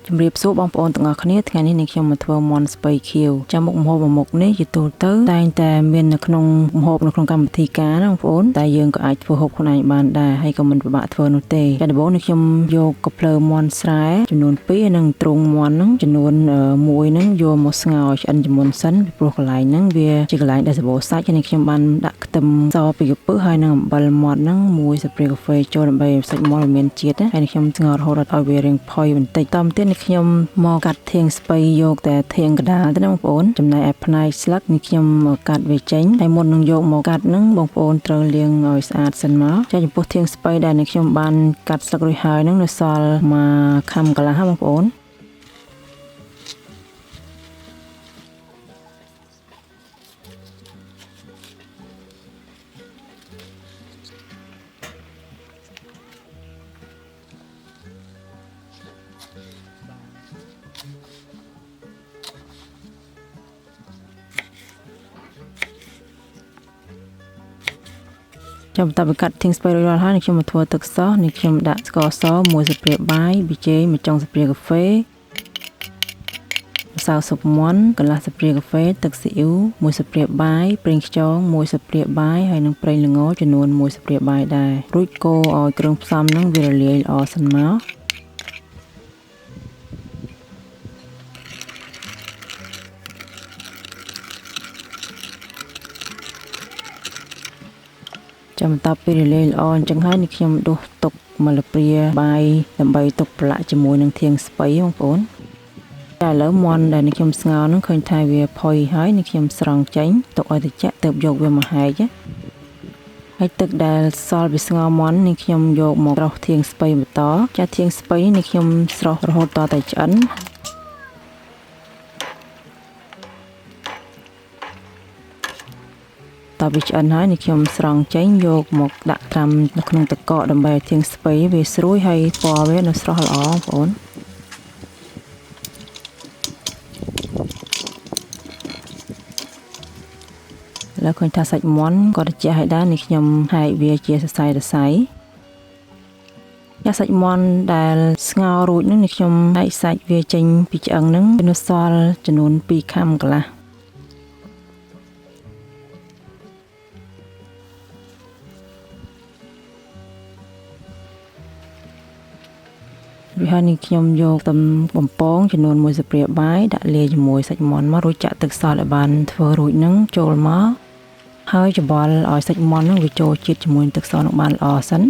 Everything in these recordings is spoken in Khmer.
ជំរាបសួរបងប្អូនទាំងអស់គ្នាថ្ងៃនេះខ្ញុំមកធ្វើមាន់ស្ពៃខៀវចាំមុខម្ហូបមួយមុខនេះជាទូទៅតែងតែមាននៅក្នុងម្ហូបនៅក្នុងកម្មវិធីការណាបងប្អូនតែយើងក៏អាចធ្វើហូបខ្លួនឯងបានដែរហើយក៏មិនពិបាកធ្វើនោះទេតែដំបូងនេះខ្ញុំយកកាភ្លើមាន់ស្រែចំនួន2ហើយនិងទ្រូងមាន់ហ្នឹងចំនួន1ហ្នឹងយកមកស្ងោរឆ្អិនជាមួយសិនពីព្រោះកន្លែងហ្នឹងវាជាកន្លែងដែលសម្បូរសាច់ហើយខ្ញុំបានដាក់ខ្ទឹមសពីកពឹសហើយនិងអំបិលមាត់ហ្នឹងមួយស្ព្រាកាហ្វេចូលដើម្បីឲ្យសាច់មាន់មានជាតិហើយខ្ញុំស្ងោររហូតដល់វារាងផុយបន្តិចតាមទៀតខ្ញុំមកកាត់ធាងស្ពៃយកតែធាងកដាលទៅណាបងប្អូនចំណែកឯផ្នែកស្លឹកនេះខ្ញុំកាត់វាចេញហើយមុននឹងយកមកកាត់ហ្នឹងបងប្អូនត្រូវលាងឲ្យស្អាតសិនមកចាចំពោះធាងស្ពៃដែលខ្ញុំបានកាត់ស្លឹករួចហើយហ្នឹងនៅសល់មួយខាំកន្លះបងប្អូនចាំតើកាត់ធាងស្ពៃរួចរាល់ហើយខ្ញុំមកធ្វើទឹកសោះនេះខ្ញុំដាក់ស្ករសមួយស្ព្រាបាយប៊ីចេងមួយចុងស្ព្រាកាហ្វេម្សៅស៊ុបមាន់កន្លះស្ព្រាកាហ្វេទឹកស៊ីអ៊ីវមួយស្ព្រាបាយប្រេងខ្យងមួយស្ព្រាបាយហើយនិងប្រេងល្ងចំនួនមួយស្ព្រាបាយដែររួចកូរឲ្យគ្រឿងផ្សំហ្នឹងវារលាយល្អសិនមកចាំបន្ទាប់ពីរលាយល្អអញ្ចឹងហើយនេះខ្ញុំដួសទុកម្លព្រាបាយដើម្បីទុកប្រឡាក់ជាមួយនឹងធាងស្ពៃបងប្អូនតែឥឡូវមាន់ដែលខ្ញុំស្ងោរនឹងឃើញថាវាផុយហើយនេះខ្ញុំស្រង់ចេញទុកឲ្យត្រជាក់ទើបយកវាមកហែកហើយទឹកដែលសល់ពីស្ងោរមាន់នេះខ្ញុំយកមកស្រុះធាងស្ពៃបន្តចាធាងស្ពៃនេះខ្ញុំស្រុះរហូតដល់តែឆ្អិនតើវាឆ្អិនហើយនេះខ្ញុំស្រង់ចេញយកមកដាក់ត្រាំនៅក្នុងទឹកកកដើម្បីឲ្យធាងស្ពៃវាស្រួយហើយពណ៌វានៅស្រស់ល្អបងប្អូនแล้วឃើញថាសាច់មាន់ក៏ត្រជាក់ហើយដែរនេះខ្ញុំហែកវាជាសរសៃសាច់មាន់ដែលស្ងោររួចនឹងនេះខ្ញុំហែកសាច់វាចេញពីឆ្អឹងនឹងនៅសល់ចំនួន2ខាំកន្លះហើយនេះខ្ញុំយកខ្ទឹមបំពងចំនួន1ស្ព្រាបាយដាក់លាយជាមួយសាច់មាន់មករួចចាក់ទឹកសឲ្យបានធ្វើរួចនឹងចូលមកហើយច្បល់ឲ្យសាច់មាន់នឹងវាចូលជាតិជាមួយទឹកសនឹងបានល្អសិន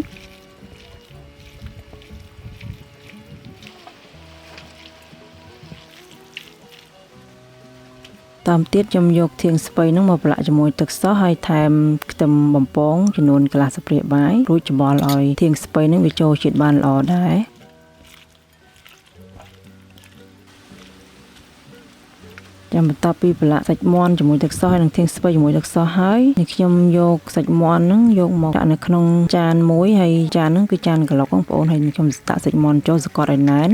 តាមទៀតខ្ញុំយកធាងស្ពៃនឹងមកប្រឡាក់ជាមួយទឹកសហើយថែមខ្ទឹមបំពងចំនួនកន្លះស្ព្រាបាយរួចច្បល់ឲ្យធាងស្ពៃនឹងវាចូលជាតិបានល្អដែរចាំបន្ទាប់ពីប្រឡាក់សាច់មាន់ជាមួយទឹកសហើយនិងធាងស្ពៃជាមួយទឹកសហើយនេះខ្ញុំយកសាច់មាន់ហ្នឹងយកមកដាក់នៅក្នុងចានមួយហើយចានហ្នឹងគឺចានក្លុកបងប្អូនហើយខ្ញុំដាក់សាច់មាន់ចូលសកត់ឲ្យណែន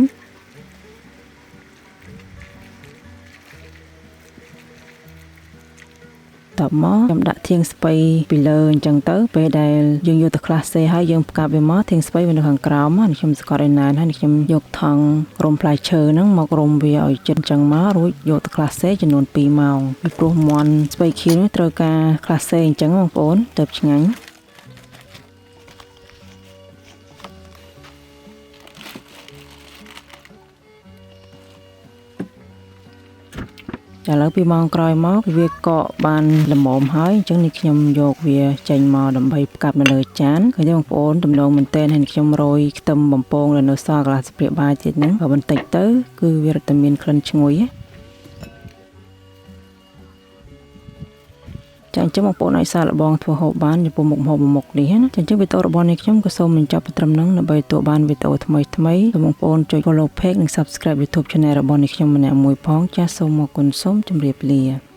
តបមកខ្ញុំដាក់ធាងស្ពៃពីលើអញ្ចឹងទៅពេលដែលយើងយកទៅក្លាសសេហើយយើងផ្កាប់វាមកធាងស្ពៃវានៅខាងក្រោមហើយខ្ញុំសកត់ឲ្យណែនហើយខ្ញុំយកថង់រុំផ្លែឈើហ្នឹងមករុំវាឲ្យជិតអញ្ចឹងមករួចយកទៅក្លាសសេចំនួន2ម៉ោងពីព្រោះមាន់ស្ពៃខៀវនេះត្រូវការក្លាសសេអញ្ចឹងបងប្អូនទើបឆ្ងាញ់ឥឡូវ2ម៉ោងក្រោយមកវាកកបានល្មមហើយអញ្ចឹងនេះខ្ញុំយកវាចេញមកដើម្បីផ្កាប់នៅលើចានឃើញទេបងប្អូនដំឡូងមែនទែនហើយខ្ញុំរោយខ្ទឹមបំពងដែលនៅសល់កន្លះស្ព្រាបាយទៀតហ្នឹងក៏បន្តិចទៅគឺវារត់តែមានក្លិនឈ្ងុយចាអញ្ចឹងបងប្អូនអាចសាកល្បងធ្វើហូបបានចំពោះមុខម្ហូបមួយមុខនេះណាចាអញ្ចឹងវីដេអូរបស់នេះខ្ញុំក៏សូមបញ្ចប់ត្រឹមហ្នឹងដើម្បីទទួលបានវីដេអូថ្មីសូមបងប្អូនចុច follow page និង subscribe YouTube channel របស់នេះខ្ញុំម្នាក់មួយផងចាសូមអរគុណសូមជម្រាបលា